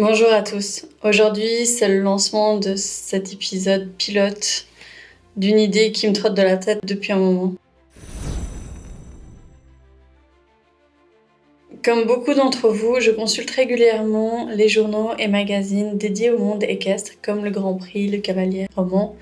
Bonjour à tous. Aujourd'hui, c'est le lancement de cet épisode pilote d'une idée qui me trotte de la tête depuis un moment. Comme beaucoup d'entre vous, je consulte régulièrement les journaux et magazines dédiés au monde équestre, comme le Grand Prix, le Cavalier Roman,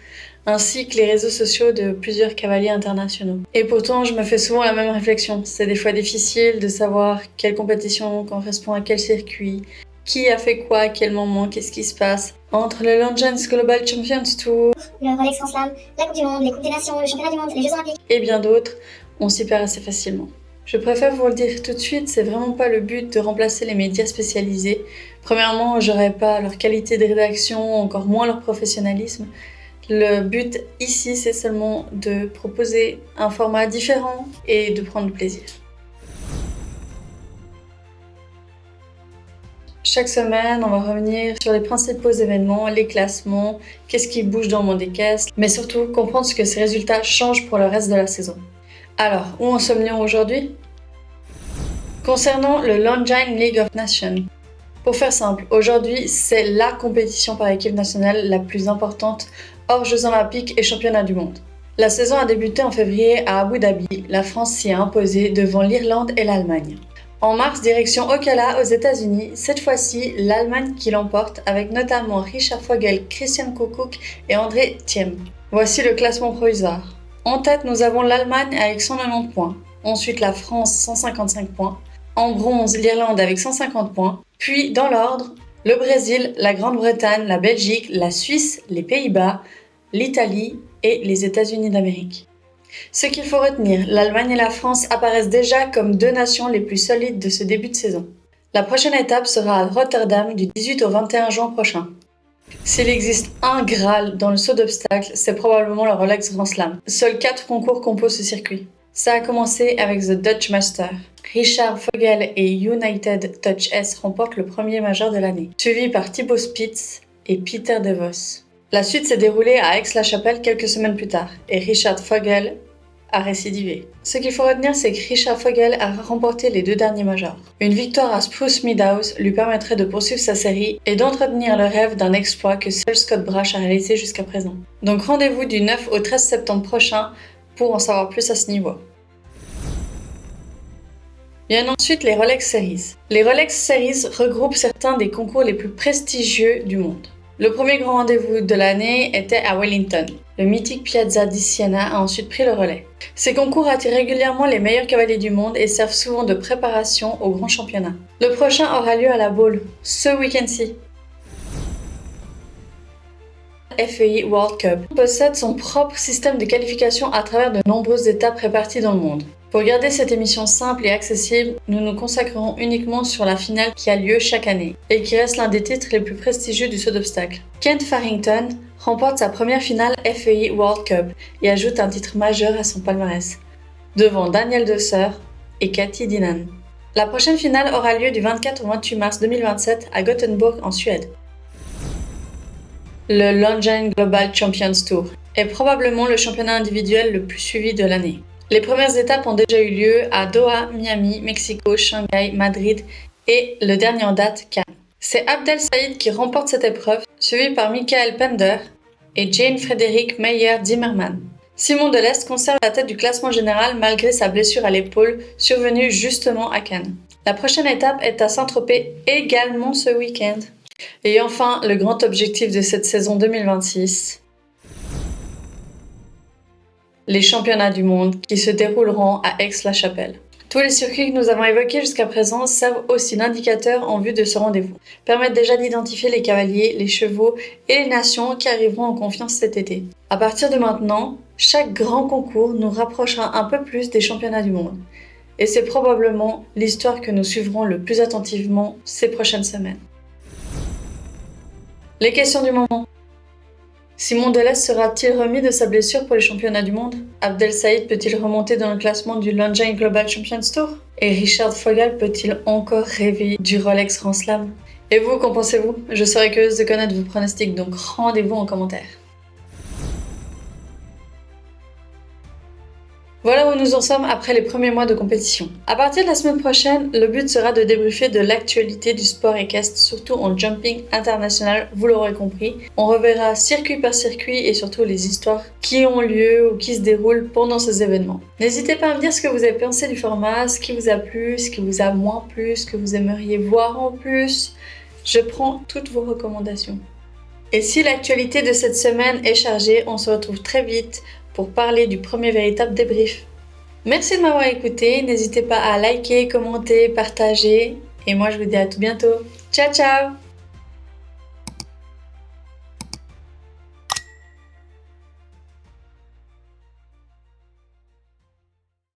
ainsi que les réseaux sociaux de plusieurs cavaliers internationaux. Et pourtant, je me fais souvent la même réflexion. C'est des fois difficile de savoir quelle compétition correspond à quel circuit, qui a fait quoi, à quel moment, qu'est-ce qui se passe. Entre le Longines Global Champions Tour, le Rolex Grand Slam, la Coupe du Monde, les Coupes des Nations, le Championnat du Monde, les Jeux Olympiques et bien d'autres, on s'y perd assez facilement. Je préfère vous le dire tout de suite, c'est vraiment pas le but de remplacer les médias spécialisés. Premièrement, j'aurais pas leur qualité de rédaction, encore moins leur professionnalisme. Le but ici, c'est seulement de proposer un format différent et de prendre plaisir. Chaque semaine, on va revenir sur les principaux événements, les classements, qu'est-ce qui bouge dans le monde équestre, mais surtout comprendre ce que ces résultats changent pour le reste de la saison. Alors, où en sommes-nous aujourd'hui ? Concernant le Longines League of Nations, pour faire simple, aujourd'hui, c'est la compétition par équipe nationale la plus importante hors Jeux Olympiques et Championnats du monde. La saison a débuté en février à Abu Dhabi. La France s'y est imposée devant l'Irlande et l'Allemagne. En mars, direction Ocala aux États-Unis, cette fois-ci l'Allemagne qui l'emporte avec notamment Richard Vogel, Christian Koekkoek et André Thiem. Voici le classement provisoire. En tête, nous avons l'Allemagne avec 190 points, ensuite la France 155 points, en bronze l'Irlande avec 150 points, puis dans l'ordre, le Brésil, la Grande-Bretagne, la Belgique, la Suisse, les Pays-Bas, l'Italie et les États-Unis d'Amérique. Ce qu'il faut retenir, l'Allemagne et la France apparaissent déjà comme deux nations les plus solides de ce début de saison. La prochaine étape sera à Rotterdam du 18 au 21 juin prochain. S'il existe un Graal dans le saut d'obstacles, c'est probablement le Rolex Grand Slam. Seuls 4 concours composent ce circuit. Ça a commencé avec The Dutch Master. Richard Vogel et United Touch S remportent le premier majeur de l'année, suivi par Thibaut Spitz et Peter De Vos. La suite s'est déroulée à Aix-la-Chapelle quelques semaines plus tard, et Richard Vogel a récidivé. Ce qu'il faut retenir, c'est que Richard Vogel a remporté les 2 derniers majors. Une victoire à Spruce Meadows lui permettrait de poursuivre sa série et d'entretenir le rêve d'un exploit que seul Scott Brash a réalisé jusqu'à présent. Donc rendez-vous du 9 au 13 septembre prochain pour en savoir plus à ce niveau. Viennent ensuite les Rolex Series. Les Rolex Series regroupent certains des concours les plus prestigieux du monde. Le premier grand rendez-vous de l'année était à Wellington. Le mythique Piazza di Siena a ensuite pris le relais. Ces concours attirent régulièrement les meilleurs cavaliers du monde et servent souvent de préparation au grand championnat. Le prochain aura lieu à la Baule, ce week-end-ci. FEI World Cup possède son propre système de qualification à travers de nombreuses étapes réparties dans le monde. Pour garder cette émission simple et accessible, nous nous consacrerons uniquement sur la finale qui a lieu chaque année et qui reste l'un des titres les plus prestigieux du saut d'obstacles. Kent Farrington remporte sa première finale FEI World Cup et ajoute un titre majeur à son palmarès, devant Daniel Dösser et Cathy Dinan. La prochaine finale aura lieu du 24 au 28 mars 2027 à Gothenburg en Suède. Le Longines Global Champions Tour est probablement le championnat individuel le plus suivi de l'année. Les premières étapes ont déjà eu lieu à Doha, Miami, Mexico, Shanghai, Madrid et le dernier en date, Cannes. C'est Abdel Saïd qui remporte cette épreuve, suivi par Michael Pender et Jane Frederick Meyer-Zimmermann. Simon Delestre conserve la tête du classement général malgré sa blessure à l'épaule survenue justement à Cannes. La prochaine étape est à Saint-Tropez également ce week-end. Et enfin, le grand objectif de cette saison 2026, les championnats du monde qui se dérouleront à Aix-la-Chapelle. Tous les circuits que nous avons évoqués jusqu'à présent servent aussi d'indicateur en vue de ce rendez-vous, permettent déjà d'identifier les cavaliers, les chevaux et les nations qui arriveront en confiance cet été. À partir de maintenant, chaque grand concours nous rapprochera un peu plus des championnats du monde. Et c'est probablement l'histoire que nous suivrons le plus attentivement ces prochaines semaines. Les questions du moment. Simon Delestre sera-t-il remis de sa blessure pour les championnats du monde ? Abdel Saïd peut-il remonter dans le classement du Longines Global Champions Tour ? Et Richard Vogel peut-il encore rêver du Rolex Grand Slam ? Et vous, qu'en pensez-vous ? Je serais curieuse de connaître vos pronostics, donc rendez-vous en commentaire. Voilà où nous en sommes après les premiers mois de compétition. À partir de la semaine prochaine, le but sera de débriefer de l'actualité du sport équestre, surtout en jumping international, vous l'aurez compris. On reverra circuit par circuit et surtout les histoires qui ont lieu ou qui se déroulent pendant ces événements. N'hésitez pas à me dire ce que vous avez pensé du format, ce qui vous a plu, ce qui vous a moins plu, ce que vous aimeriez voir en plus. Je prends toutes vos recommandations. Et si l'actualité de cette semaine est chargée, on se retrouve très vite pour parler du premier véritable débrief. Merci de m'avoir écouté, n'hésitez pas à liker, commenter, partager, et moi je vous dis à tout bientôt. Ciao ciao!